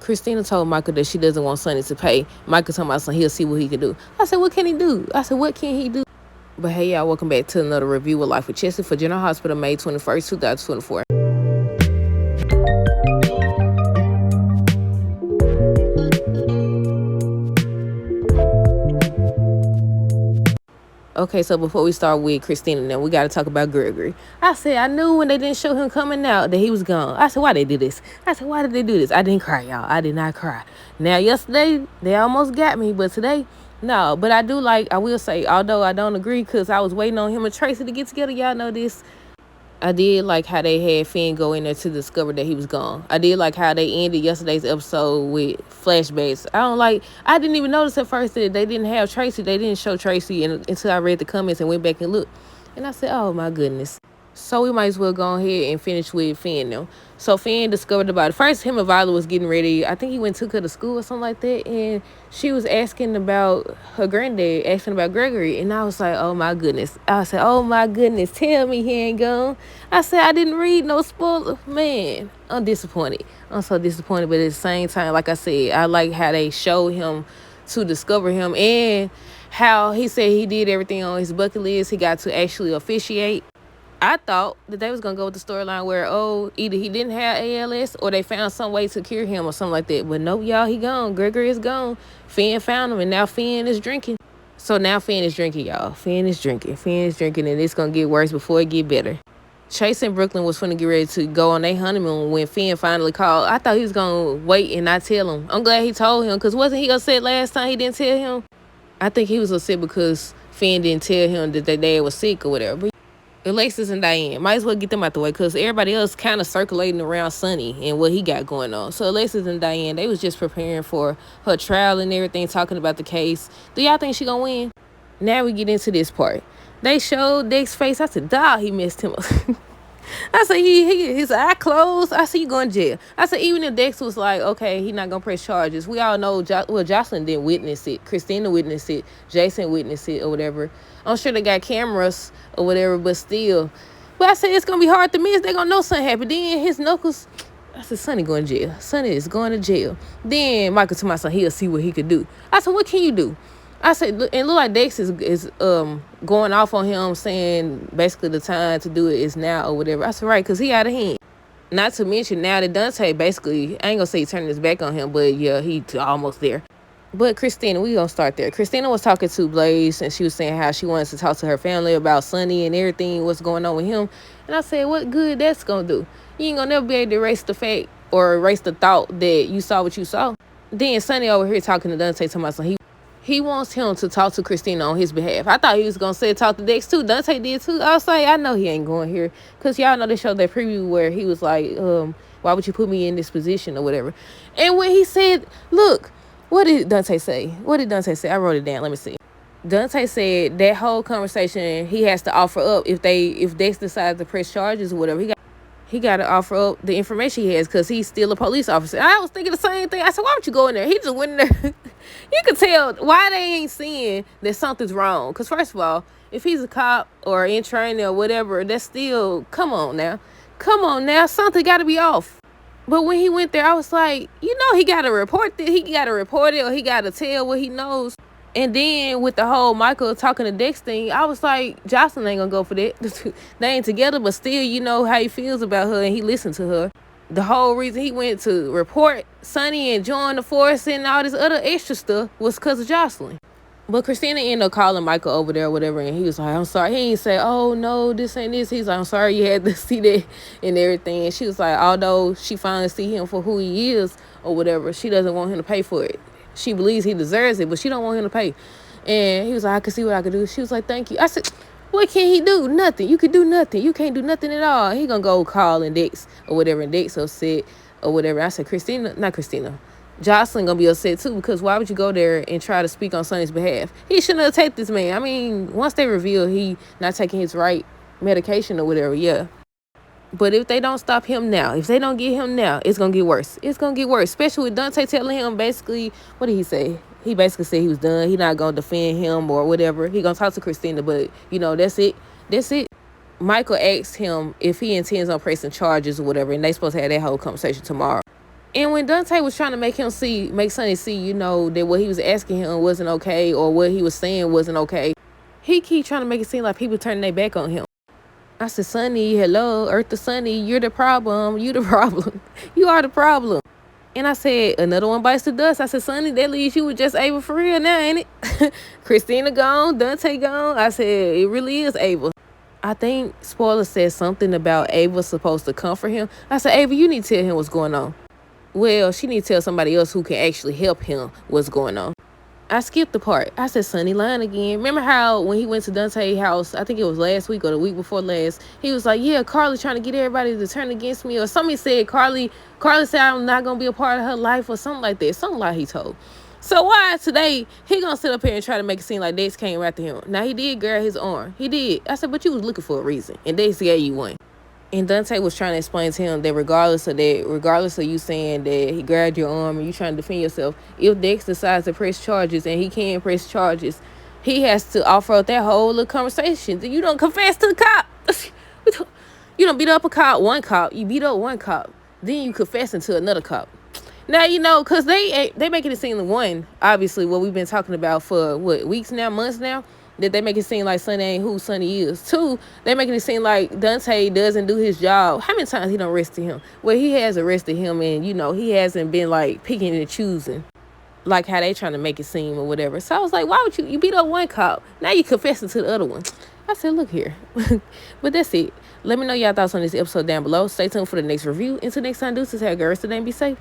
Christina told Michael that she doesn't want Sonny to pay. Michael talking about he'll see what he can do. I said, what can he do? I said, what can he do? But hey, y'all, welcome back to another review of Life with Chessie for General Hospital, May 21st, 2024. Okay, so before we start with Christina now, we got to talk about Gregory. I said, I knew when they didn't show him coming out that he was gone. I said, why they did this? I said, why did they do this? I didn't cry, y'all. I did not cry. Now, yesterday, they almost got me, but today, no. But I will say, although I don't agree, because I was waiting on him and Tracy to get together. Y'all know this. I did like how they had Finn go in there to discover that he was gone. I did like how they ended yesterday's episode with flashbacks. I didn't even notice at first that they didn't have Tracy. They didn't show Tracy until I read the comments and went back and looked. And I said, oh my goodness. So we might as well go ahead and finish with Finn now. So Finn discovered the body. First, him and Violet was getting ready. I think he took her to school or something like that. And she was asking about her granddad, asking about Gregory. And I was like, oh my goodness. I said, oh my goodness, tell me he ain't gone. I said, I didn't read no spoiler. Man, I'm disappointed. I'm so disappointed. But at the same time, like I said, I like how they showed him to discover him. And how he said he did everything on his bucket list. He got to actually officiate. I thought that they was going to go with the storyline where, either he didn't have ALS or they found some way to cure him or something like that. But nope, y'all, he gone. Gregory is gone. Finn found him, and now Finn is drinking. So now Finn is drinking, y'all. Finn is drinking, and it's going to get worse before it get better. Chase and Brooklyn was finna get ready to go on their honeymoon when Finn finally called. I thought he was going to wait and not tell him. I'm glad he told him, because wasn't he upset last time he didn't tell him? I think he was upset because Finn didn't tell him that their dad was sick or whatever. But Alexis and Diane, might as well get them out the way because everybody else kind of circulating around Sonny and what he got going on. So Alexis and Diane, they was just preparing for her trial and everything, talking about the case. Do y'all think she gonna win? Now we get into this part. They showed Dex's face. I said, dog, he messed him up. I said, his eye closed. I said, you going to jail. I said, even if Dex was like, okay, he not going to press charges. We all know, Jocelyn didn't witness it. Christina witnessed it. Jason witnessed it or whatever. I'm sure they got cameras or whatever, but still. But I said, it's going to be hard to miss. They're going to know something happened. Then his knuckles, I said, Sonny going to jail. Sonny is going to jail. Then Michael told my son, he'll see what he could do. I said, what can you do? I said, it look like Dex is going off on him, saying basically the time to do it is now or whatever. I said, right, because he out of hand. Not to mention now that Dante basically, I ain't going to say turning his back on him, but yeah, he almost there. But Christina, we going to start there. Christina was talking to Blaze, and she was saying how she wanted to talk to her family about Sonny and everything, what's going on with him. And I said, what good that's going to do? You ain't going to never be able to erase the fact or erase the thought that you saw what you saw. Then Sonny over here talking to Dante to my son. He wants him to talk to Christina on his behalf. I thought he was going to say talk to Dex too. Dante did too. I was like, I know he ain't going here. Because y'all know they showed that preview where he was like, why would you put me in this position or whatever? And when he said, look, what did Dante say? I wrote it down. Let me see. Dante said that whole conversation he has to offer up if Dex decides to press charges or whatever. He got to offer up the information he has because he's still a police officer. I was thinking the same thing. I said, why would you go in there? He just went in there. You could tell why they ain't seeing that something's wrong. Because first of all, if he's a cop or in training or whatever, that's still, come on now. Something got to be off. But when he went there, I was like, he got to report it. He got to report it or he got to tell what he knows. And then with the whole Michael talking to Dex thing, I was like, Jocelyn ain't going to go for that. They ain't together, but still, you know how he feels about her and he listened to her. The whole reason he went to report Sonny and join the force and all this other extra stuff was because of Jocelyn. But Christina ended up calling Michael over there or whatever, and he was like, I'm sorry. He ain't say, oh, no, this ain't this. He's like, I'm sorry you had to see that and everything. And she was like, although she finally see him for who he is or whatever, she doesn't want him to pay for it. She believes he deserves it, but she don't want him to pay. And he was like, I can see what I can do. She was like, thank you. I said, what can he do? Nothing. You can do nothing. You can't do nothing at all. He gonna go call and Dex or whatever, and Dex upset or whatever. I said, Jocelyn gonna be upset too, because why would you go there and try to speak on Sonny's behalf? He shouldn't have taken this man. I mean, once they reveal he not taking his right medication or whatever, yeah. But if they don't stop him now, if they don't get him now, it's going to get worse. It's going to get worse, especially with Dante telling him basically, what did he say? He basically said he was done. He not going to defend him or whatever. He going to talk to Christina, but, that's it. That's it. Michael asked him if he intends on pressing charges or whatever, and they supposed to have that whole conversation tomorrow. And when Dante was trying to make Sonny see, that what he was asking him wasn't okay, or what he was saying wasn't okay, he keep trying to make it seem like people turning their back on him. I said, Sonny, hello, Earth to Sonny, you're the problem. You the problem. You are the problem. And I said, another one bites the dust. I said, Sonny, that leaves you with just Ava for real now, ain't it? Christina gone, Dante gone. I said, it really is Ava. I think Spoiler said something about Ava supposed to comfort him. I said, Ava, you need to tell him what's going on. Well, she need to tell somebody else who can actually help him what's going on. I skipped the part. I said, Sonny lying again. Remember how when he went to Dante's house, I think it was last week or the week before last, he was like, yeah, Carly trying to get everybody to turn against me. Or somebody said Carly said I'm not going to be a part of her life or something like that. Something like he told. So why today he going to sit up here and try to make it seem like Dex came after him? Now, he did grab his arm. He did. I said, but you was looking for a reason. And Dex gave you one. And Dante was trying to explain to him that regardless of you saying that he grabbed your arm and you trying to defend yourself, if Dex decides to press charges, and he can press charges, he has to offer up that whole little conversation. You don't confess to the cop. You don't beat up one cop. You beat up one cop. Then you confessing to another cop. Now, because they making it seem like, obviously, what we've been talking about for, weeks now, months now, that they make it seem like Sonny ain't who Sonny is. 2, they making it seem like Dante doesn't do his job. How many times he done arrested him? Well, he has arrested him, and, he hasn't been, picking and choosing, like how they trying to make it seem or whatever. So I was like, why would you beat up one cop? Now you confessing to the other one. I said, look here. But that's it. Let me know y'all thoughts on this episode down below. Stay tuned for the next review. Until next time, deuces, have a good rest of the day and be safe.